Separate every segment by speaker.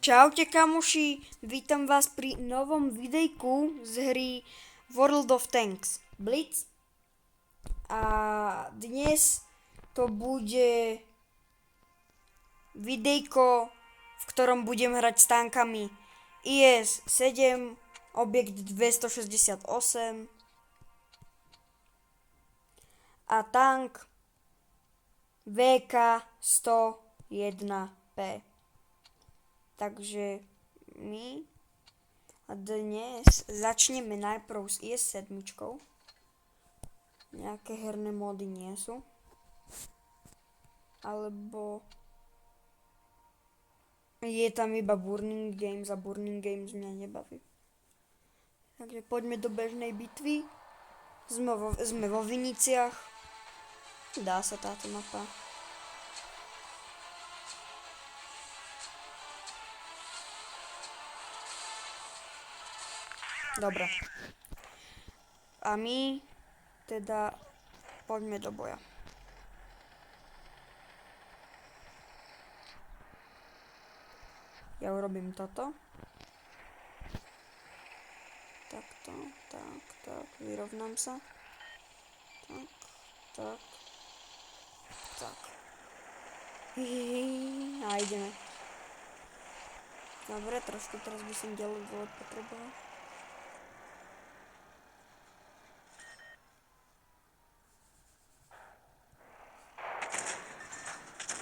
Speaker 1: Čaute kamoši, vítam vás pri novom videjku z hry World of Tanks Blitz. A dnes to bude videjko, v ktorom budem hrať s tankami IS-7, objekt 268 a tank VK-101P. Takže my dnes začneme najprv s IS-7. Nejaké herné módy nie sú. Alebo je tam iba Burning Games a Burning Games mňa nebaví. Takže poďme do bežnej bitvy. Sme vo Viniciach. Dá sa táto mapa. Dobre. A my teda poďme do boja. Ja urobím toto. Takto, tak, vyrovnám sa. Tak. A ideme. Dobre, trošku teraz by som ďalej potreboval.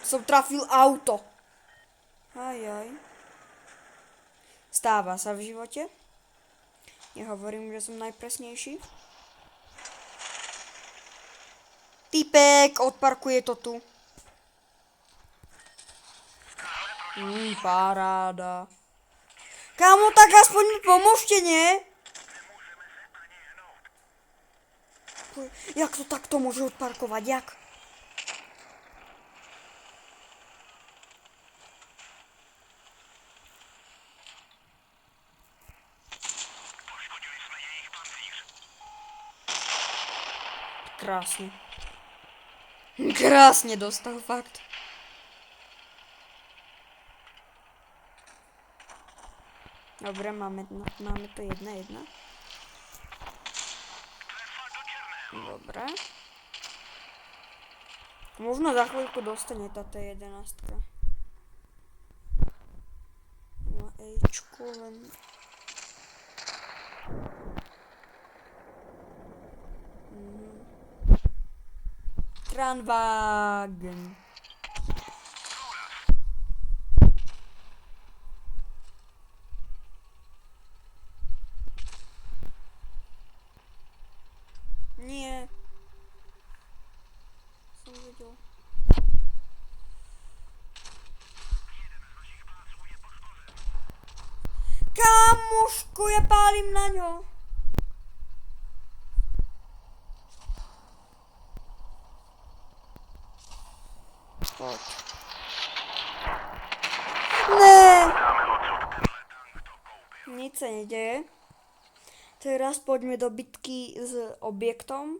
Speaker 1: Som trafil auto. Ajaj. Stáva sa v živote. Nehovorím, že som najpresnejší. Typek odparkuje to tu. Paráda. Kámo, tak aspoň mi pomôžte, nie? Jak to takto môže odparkovať, jak? Krásne. Krásne dostal, fakt. Dobre, máme to 1-1. Dobre. Možno za chvíľku dostane tá T11. No, Ečko len... Kranwagen. Nie. Som videl. Kamušku, ja pálim na ňo. Poď. Ne. Nič sa nedeje. Teraz poďme do bitky s objektom.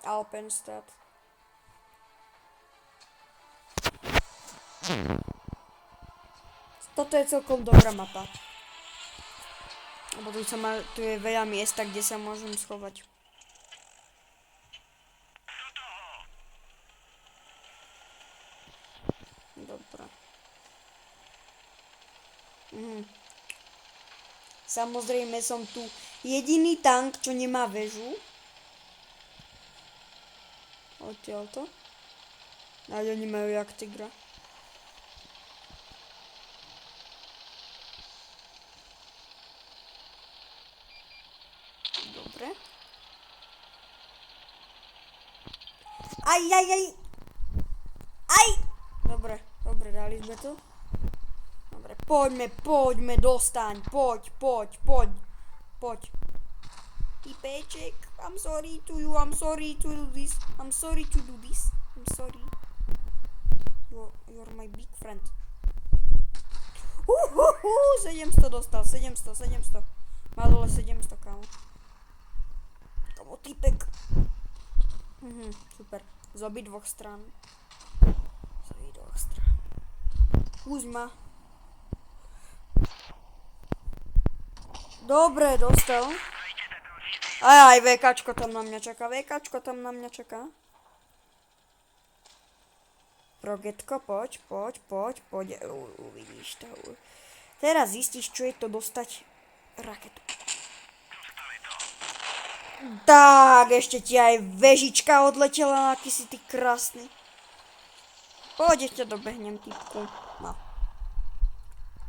Speaker 1: Alpenstadt. Toto je celkom dobrá mapa. Lebo tu je veľa miesta, kde sa môžem schovať. Dobre. Samozrejme som tu jediný tank, čo nemá väžu. Odtiaľto. A oni majú jak tigra. Dobre. Aj! Dobre, dali sme to. Dobre, poďme, dostaň, poď. Typeček, I'm sorry to do this. I'm sorry. You're my big friend. 700 dostal, 700. Má dole 700, kámo. To bol typek. Super. Z obidvoch strán. Kuzma. Dobre, dostal. Aj, VKčko tam na mňa čaká. Progetko, poď. Uvidíš to. Teraz zistíš, čo je to dostať raketu. Tak, ešte ti aj vežička odletela, aký si ty krásny. Poď, ešte dobehnem, typku. No.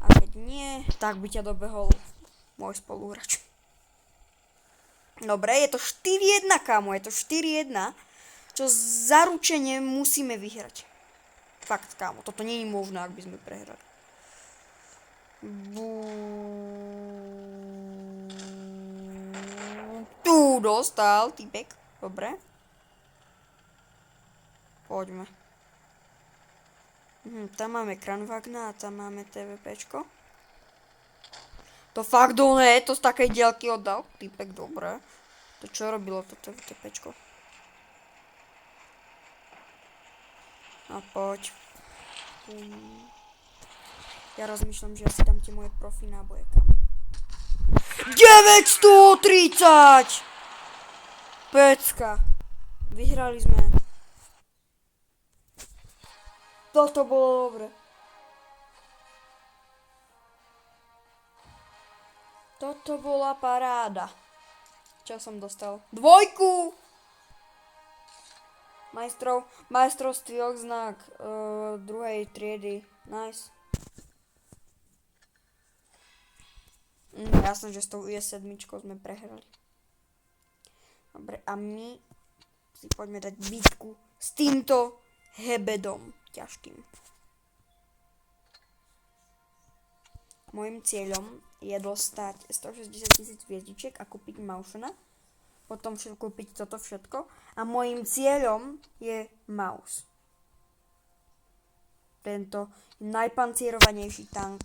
Speaker 1: A keď nie, tak by ťa dobehol môj spoluhráč. Dobre, je to 4-1, kámo, je to 4-1, čo zaručene musíme vyhrať. Fakt, kámo, toto nie je možné, ak by sme prehrali. Tu dostal, typek, dobre. Poďme. Tam máme Kranvagna a tam máme TVPčko. To fakt ne, to z takej diaľky oddal. Typek, dobre. To čo robilo to TVPčko? A poď. Ja rozmýšľam, že ja si dám tie moje profi náboje kam. 930! Pecka. Vyhrali sme. Toto bolo dobre. Toto bola paráda. Čo som dostal? 2! Majstrovství odznak druhej triedy. Nice. Jasné, že s tou US7 sme prehrali. Dobre, a my si poďme dať bitku s týmto hebedom ťažkým. Mojím cieľom je dostať 160 000 hviezdičiek a kúpiť Maušena. Potom kúpiť toto všetko. A mojím cieľom je Maus. Tento najpancierovanejší tank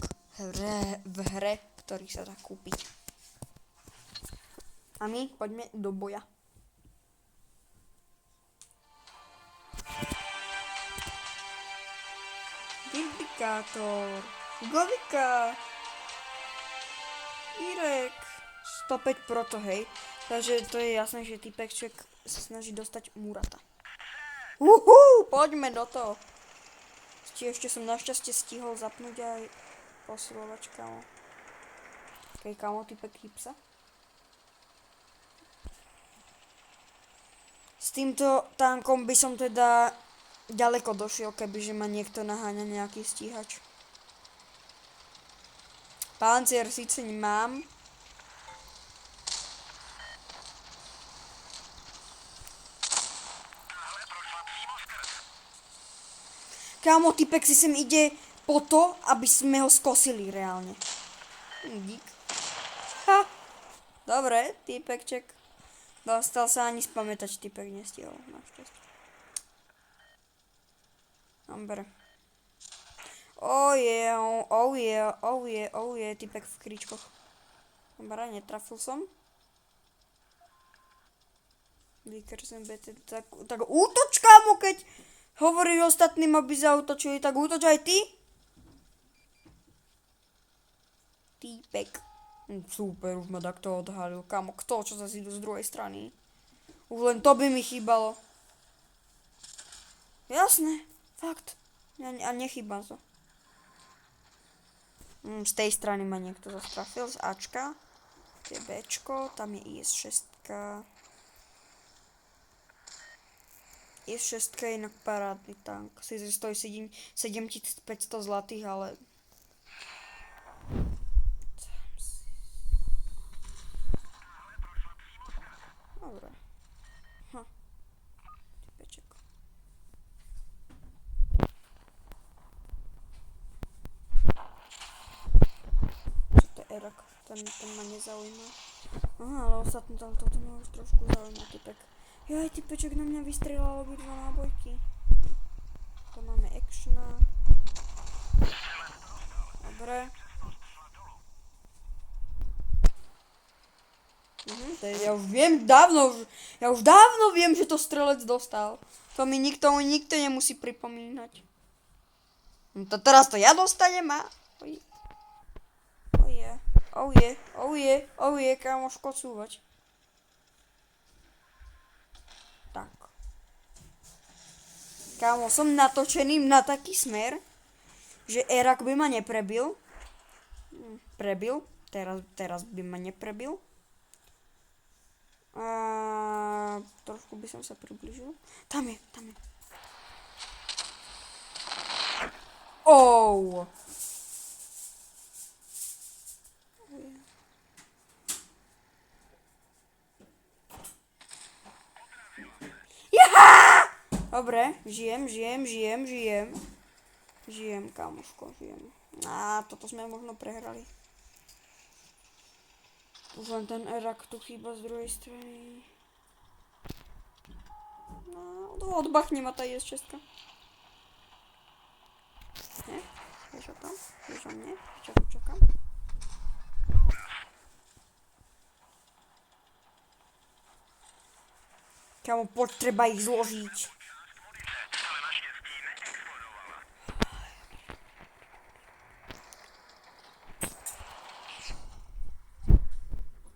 Speaker 1: v hre, ktorý sa dá kúpiť. A my poďme do boja. Vindikátor, Govika, Irek, 105 proto, hej. Takže to je jasné, že typeček sa snaží dostať Murata. Poďme do toho. Ešte som našťastie stihol zapnúť aj posilovač, kamo. Okej, kamo, typek Hipsa. S týmto tankom by som teda ďaleko došiel, kebyže ma niekto naháňa nejaký stíhač. Pancier síce nemám. Kámo, typek si sem ide po to, aby sme ho skosili reálne. Dík. Ha. Dobre, typekček. Dostal sa ani spamätať, typek nestihol. Našťastie. Dobre. Oh yeah, typek v kríčkoch. Dobre, netrafil som. Vykrcem BT, tak útoč, kámo, keď hovorí ostatným, aby zautočili, tak útoč aj ty. Týpek. Super, už ma takto odhalil. Kámo, kto, čo zase idú z druhej strany? Už len to by mi chýbalo. Jasné, fakt. A nechýba to. Z tej strany ma niekto zastrafil, z Ačka. To je Bčko, tam je IS-6. IS-6 je inak parádny tank. Sice stojí 7500 zlatých, ale... Dobre. Typeček. Čo to je Erak? Ten ma nezaujíma. Aha, ale ostatní tam toto ma už trošku zaujíma, typek. Joj, typeček na mňa vystrelal obidva nábojky. To máme actiona. Dobre. Ja už viem dávno, ja už dávno viem, že to strelec dostal. To mi nikto nemusí pripomínať. No to teraz to ja dostanem a... Oh je, kamoško, cúvať. Tak. Kámo, som natočený na taký smer, že Erak by ma neprebil. Prebil. Teraz by ma neprebil. A trošku by som sa približil. Tam je. Oh! Jaha! Dobre, žijem. Žijem, kamoško, žijem. Á, toto sme možno prehrali. Už len ten Erak tu chýba z druhej strany. No, odbachne ma tá IS-6. Nie? Vieš o tom? Vieš o mne? Čo tu čakám? Kámo, poď, treba ich zložiť.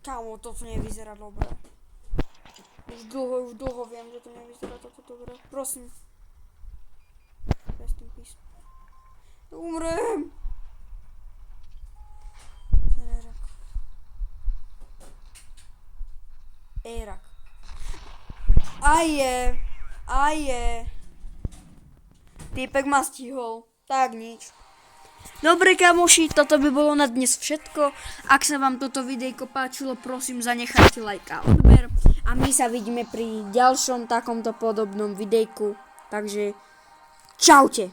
Speaker 1: Kámo, toto nevyzerá dobre. Už dlho viem, že to nevyzerá toto dobre. Prosím. Rest in peace. Umrem. Ten Erak. Aje. Týpek ma stihol. Tak nič. Dobre kamoši, toto by bolo na dnes všetko. Ak sa vám toto videjko páčilo, prosím zanechajte like a odber. A my sa vidíme pri ďalšom takomto podobnom videjku. Takže čaute.